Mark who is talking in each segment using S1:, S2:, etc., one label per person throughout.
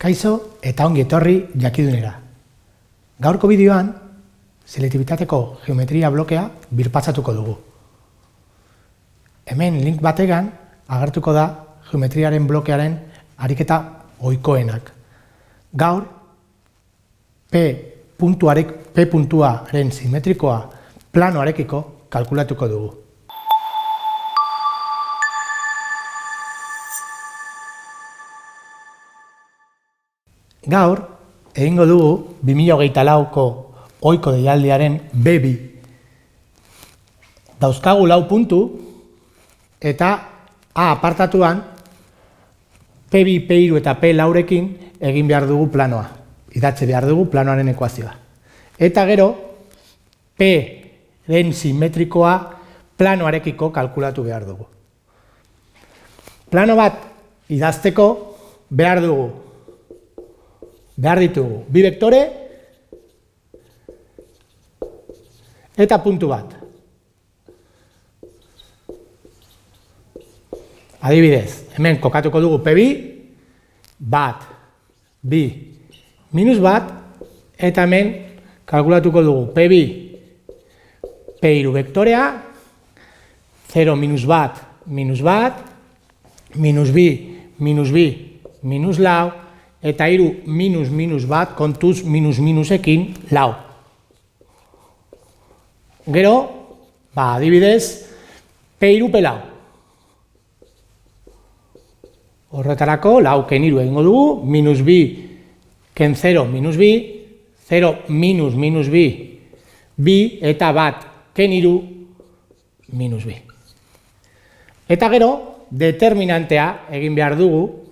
S1: Kaixo eta ongi etorri jakidunera. Gaurko bideoan, selektibitateko geometria blokea birpatzatuko dugu. Hemen link bategan agertuko da geometriaren blokearen ariketa ohikoenak. Gaur, P puntuaren simetrikoa planoarekiko kalkulatuko dugu. Gaur, egingo dugu 2024ko ohiko deialdiaren B2. Dauzkagu 4 puntu eta A apartatuan P2, P3 eta P4rekin egin behar dugu planoa. Idatzi behar dugu planoaren ekuazioa. Eta gero, P-ren simetrikoa planoarekiko kalkulatu behar dugu. Plano bat idazteko behar ditugu bi vektore eta puntu bat. Adibidez, hemen kokatuko dugu P2, bat, bi, minus bat, eta hemen kalkulatuko dugu P2, P3 vektorea, 0, minus bat, minus bat, minus bi, minus lau, eta hiru minus bat, kontuz minusekin lau. Gero, adibidez, P3, P4. Horretarako, lau ken hiru egingo dugu, minus bi, ken 0, minus bi, 0, minus bi, bi, eta bat, ken hiru, minus bi. Eta gero, determinantea egin behar dugu,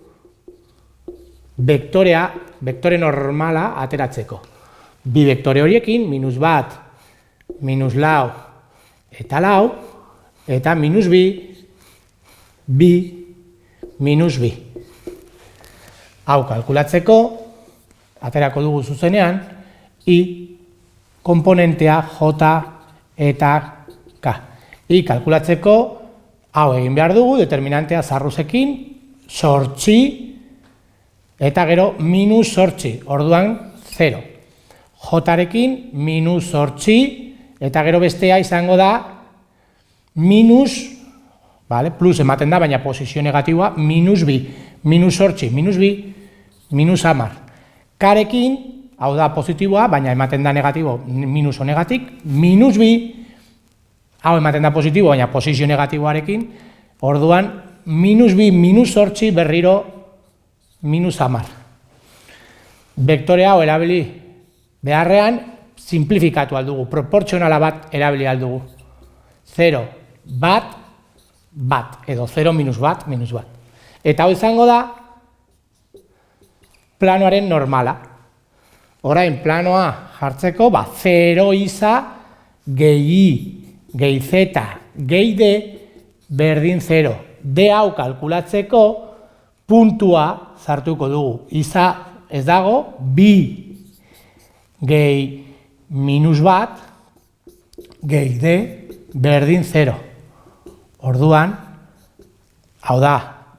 S1: vektore normala ateratzeko. Bi vektore horiekin, minus bat, minus lau, eta minus bi, minus bi. Hau kalkulatzeko, aterako dugu zuzenean, I komponentea J eta K. I kalkulatzeko, hau egin behar dugu, determinantea zarruzekin, sortzi, eta gero minus sortzi, orduan 0. J-rekin minus sortzi, eta gero bestea izango da minus, plus ematen da, baina posizio negatiboa, minus bi, minus sortzi, minus bi, minus 10. K-rekin, hau da positiboa, baina ematen da negatibo, minus honegatik, minus bi, hau ematen da positibo, baina posizio negatiboarekin, orduan minus bi, minus sortzi, berriro minus 10. Vektore hau erabili beharrean, simplifikatu aldugu, proportzionala bat erabili aldugu. 0, bat, edo 0, minus bat. Eta hau izango da, planoaren normala. Orain, planoa jartzeko, 0 iza, gehi I, gehi Z, gehi D, berdin 0. D hau kalkulatzeko, puntua sartuko dugu. Iza ez dago, bi gehi minus bat, gehi D, berdin 0. Orduan, hau da,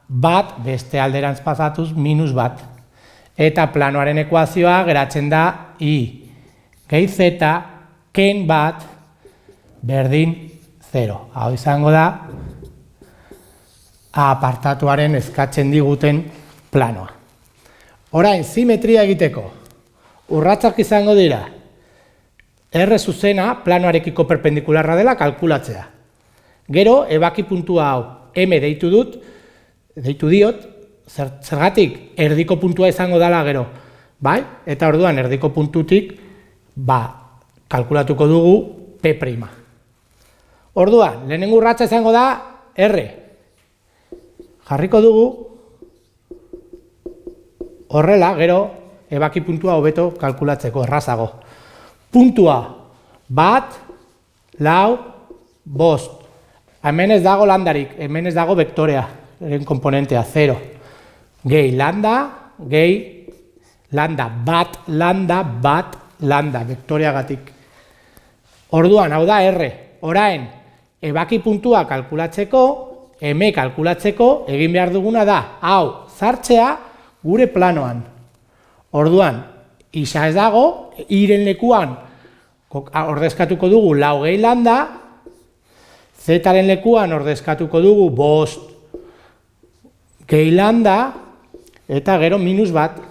S1: bat beste alderantz pasatuz minus bat. Eta planoaren ekuazioa geratzen da I gehi Z, ken bat, berdin 0. Hau izango da, A apartatuaren eskatzen diguten planoa. Orain, simetria egiteko. Urratsak izango dira. R zuzena planoarekiko perpendikularra dela kalkulatzea. Gero, ebaki puntua hau M deitu diot, zergatik erdiko puntua izango dela gero. Bai? Eta orduan, erdiko puntutik, kalkulatuko dugu P'. Orduan, lehenengo urratsa izango da R. Jarriko dugu, horrela, gero, ebaki puntua hobeto kalkulatzeko, errazago. Puntua, bat, lau, bost. Hemen ez dago landarik, hemen ez dago vektorea, komponentea, 0. Gehi landa, bat, landa, vektoreagatik. Orduan, hau da R. Orain, ebaki puntua kalkulatzeko, M kalkulatzeko egin behar duguna da, hau, sartzea gure planoan. Orduan, isa ez dago, iren lekuan ordezkatuko dugu lau gehi lambda, zetaren lekuan ordezkatuko dugu 5 gehi lambda, eta gero minus bat.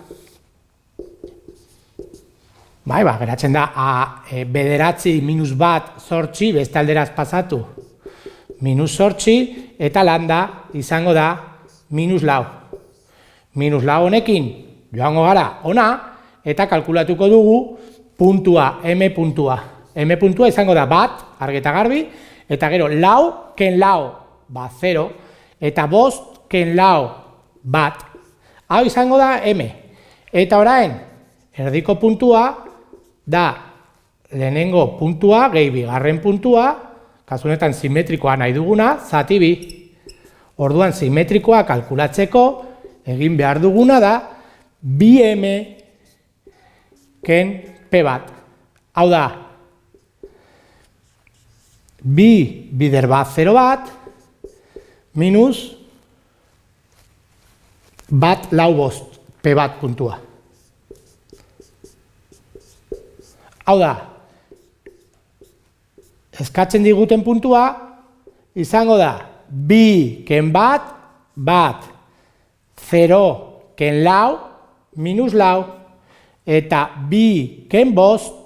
S1: Geratzen da, bederatzi minus bat zortzi, beste alderaz pasatu, minus zortzi, eta lambda izango da minus lau. Minus lau honekin joango gara ona, eta kalkulatuko dugu puntua, m puntua. M puntua izango da bat, argi eta garbi, eta gero lau, ken lau, 0, eta 5 ken lau, bat. Hau izango da m. Eta orain, erdiko puntua da lehenengo puntua, gehi bigarren puntua, kasu honetan simetrikoa nahi duguna, zati bi. Orduan simetrikoa kalkulatzeko egin behar duguna da 2m ken p bat. Hau da, 2 bider bat 0 bat, minus bat lau bost, p bat puntua. Hau da, eskatzen diguten puntua, izango da, 2 ken bat, bat, 0 ken lau, minus lau, eta 2 ken bost,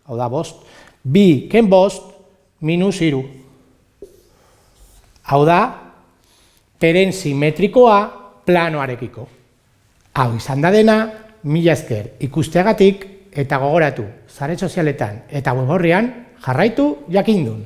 S1: hau da bost, 2 ken bost, minus iru. Hau da, peren simetrikoa planoarekiko. Hau izan da dena, mila esker ikusteagatik, eta gogoratu, sare sozialetan eta web orrian jarraitu jakindun.